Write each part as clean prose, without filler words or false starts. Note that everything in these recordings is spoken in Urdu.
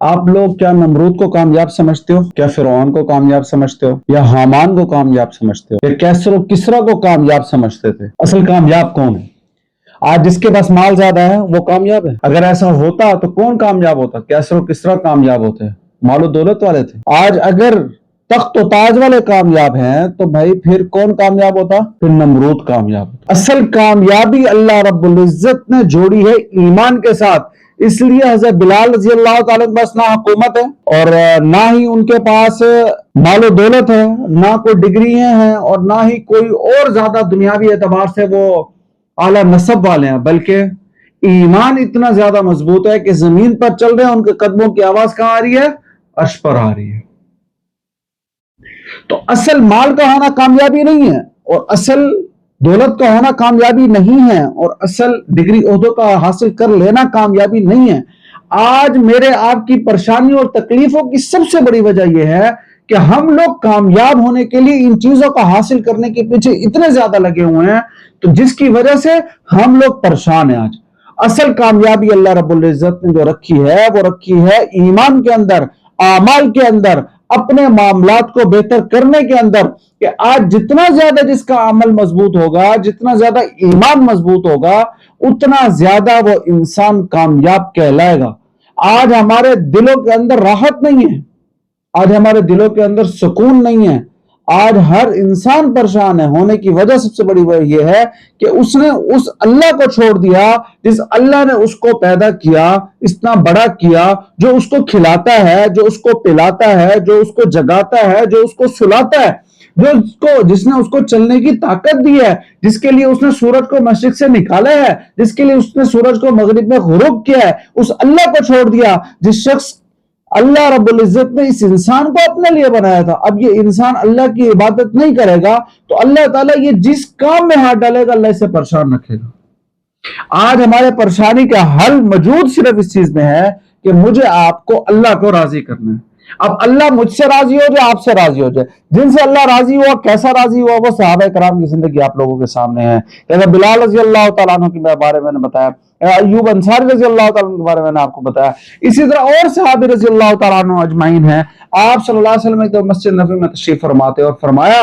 آپ لوگ کیا نمرود کو کامیاب سمجھتے ہو؟ کیا فرعون کو کامیاب سمجھتے ہو؟ یا حامان کو کامیاب سمجھتے ہو؟ یا کیسر و کسرا کو کامیاب سمجھتے تھے؟ اصل کامیاب کون ہے؟ آج جس کے پاس مال زیادہ ہے وہ کامیاب ہے؟ اگر ایسا ہوتا تو کون کامیاب ہوتا؟ کیسر و کسرا کامیاب ہوتے، مال و دولت والے تھے۔ آج اگر تخت و تاج والے کامیاب ہیں تو بھائی پھر کون کامیاب ہوتا؟ پھر نمرود کامیاب ہوتا۔ اصل کامیابی اللہ رب العزت نے جوڑی ہے ایمان کے ساتھ، اس لیے حضرت بلال رضی اللہ تعالیٰ کے پاس نہ حکومت ہے اور نہ ہی ان کے پاس مال و دولت ہے، نہ کوئی ڈگری ہیں اور نہ ہی کوئی اور زیادہ دنیاوی اعتبار سے وہ اعلیٰ نسب والے ہیں، بلکہ ایمان اتنا زیادہ مضبوط ہے کہ زمین پر چل رہے ہیں ان کے قدموں کی آواز کہاں آ رہی ہے؟ عرش پر آ رہی ہے۔ تو اصل مال کا ہونا کامیابی نہیں ہے، اور اصل دولت کا ہونا کامیابی نہیں ہے، اور اصل ڈگری عہدوں کا حاصل کر لینا کامیابی نہیں ہے۔ آج میرے آپ کی پریشانی اور تکلیفوں کی سب سے بڑی وجہ یہ ہے کہ ہم لوگ کامیاب ہونے کے لیے ان چیزوں کا حاصل کرنے کے پیچھے اتنے زیادہ لگے ہوئے ہیں، تو جس کی وجہ سے ہم لوگ پریشان ہیں۔ آج اصل کامیابی اللہ رب العزت نے جو رکھی ہے وہ رکھی ہے ایمان کے اندر، اعمال کے اندر، اپنے معاملات کو بہتر کرنے کے اندر، کہ آج جتنا زیادہ جس کا عمل مضبوط ہوگا، جتنا زیادہ ایمان مضبوط ہوگا، اتنا زیادہ وہ انسان کامیاب کہلائے گا۔ آج ہمارے دلوں کے اندر راحت نہیں ہے، آج ہمارے دلوں کے اندر سکون نہیں ہے، آج ہر انسان پریشان ہے۔ ہونے کی وجہ سب سے بڑی وجہ یہ ہے کہ اس نے اس اللہ کو چھوڑ دیا جس اللہ نے اس کو پیدا کیا، اتنا بڑا کیا، جو اس کو کھلاتا ہے، جو اس کو پلاتا ہے، جو اس کو جگاتا ہے، جو اس کو سلاتا ہے، جس نے اس کو چلنے کی طاقت دی ہے، جس کے لیے اس نے سورج کو مشرق سے نکالا ہے، جس کے لیے اس نے سورج کو مغرب میں غروب کیا ہے، اس اللہ کو چھوڑ دیا جس شخص اللہ رب العزت نے اس انسان کو اپنے لیے بنایا تھا۔ اب یہ انسان اللہ کی عبادت نہیں کرے گا تو اللہ تعالیٰ یہ جس کام میں ہاتھ ڈالے گا اللہ اسے پریشان رکھے گا۔ آج ہمارے پریشانی کا حل موجود صرف اس چیز میں ہے کہ مجھے آپ کو اللہ کو راضی کرنا ہے۔ اب اللہ مجھ سے راضی ہو جائے، آپ سے راضی ہو جائے۔ جن سے اللہ راضی ہوا، کیسا راضی ہوا، وہ صحابہ کرام کی زندگی آپ لوگوں کے سامنے ہے۔ جیسے بلال رضی اللہ تعالیٰ عنہ کے بارے میں نے بتایا، ایوب انصاری رضی اللہ تعالیٰ عنہ کے بارے میں نے آپ کو بتایا، اسی طرح اور صحابی رضی اللہ تعالیٰ عنہ اجمعین ہیں۔ آپ صلی اللہ علیہ وسلم تو مسجد نبوی میں تشریف فرماتے اور فرمایا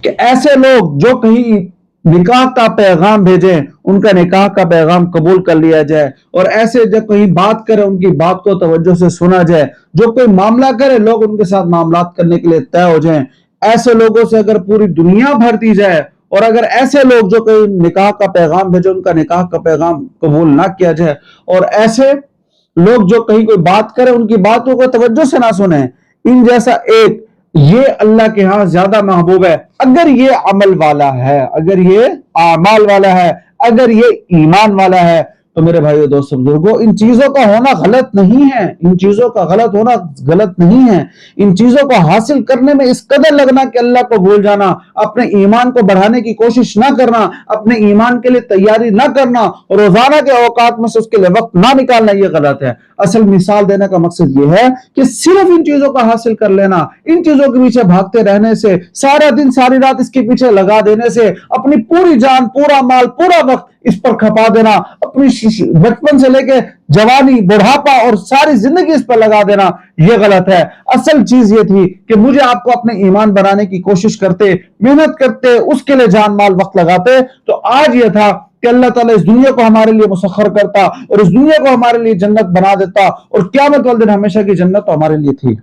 کہ ایسے لوگ جو کہیں نکاح کا پیغام بھیجیں ان کا نکاح کا پیغام قبول کر لیا جائے، اور ایسے جب کہیں بات کرے ان کی بات کو توجہ سے سنا جائے، جو کوئی معاملہ کرے لوگ ان کے ساتھ معاملات کرنے کے لیے طے ہو جائیں۔ ایسے لوگوں سے اگر پوری دنیا بھر دی جائے، اور اگر ایسے لوگ جو کوئی نکاح کا پیغام بھیجے ان کا نکاح کا پیغام قبول نہ کیا جائے، اور ایسے لوگ جو کہیں کوئی بات کرے ان کی باتوں کو توجہ سے نہ سنیں، ان جیسا ایک یہ اللہ کے ہاں زیادہ محبوب ہے۔ اگر یہ عمل والا ہے، اگر یہ اعمال والا ہے، اگر یہ ایمان والا ہے، تو میرے بھائیو دوستو بزرگوں، ان چیزوں کا ہونا غلط نہیں ہے، ان چیزوں کا غلط ہونا غلط نہیں ہے۔ ان چیزوں کو حاصل کرنے میں اس قدر لگنا کہ اللہ کو بھول جانا، اپنے ایمان کو بڑھانے کی کوشش نہ کرنا، اپنے ایمان کے لیے تیاری نہ کرنا، اور روزانہ کے اوقات میں سے اس کے لیے وقت نہ نکالنا، یہ غلط ہے۔ اصل مثال دینے کا مقصد یہ ہے کہ صرف ان چیزوں کا حاصل کر لینا، ان چیزوں کے پیچھے بھاگتے رہنے سے، سارا دن ساری رات اس کے پیچھے لگا دینے سے، اپنی پوری جان، پورا مال، پورا وقت اس پر کھپا دینا، اپنی بچپن سے لے کے جوانی، بڑھاپا اور ساری زندگی اس پر لگا دینا، یہ غلط ہے۔ اصل چیز یہ تھی کہ مجھے آپ کو اپنے ایمان بنانے کی کوشش کرتے، محنت کرتے، اس کے لیے جان مال وقت لگاتے، تو آج یہ تھا کہ اللہ تعالیٰ اس دنیا کو ہمارے لیے مسخر کرتا اور اس دنیا کو ہمارے لیے جنت بنا دیتا، اور قیامت والے دن ہمیشہ کی جنت تو ہمارے لیے تھی۔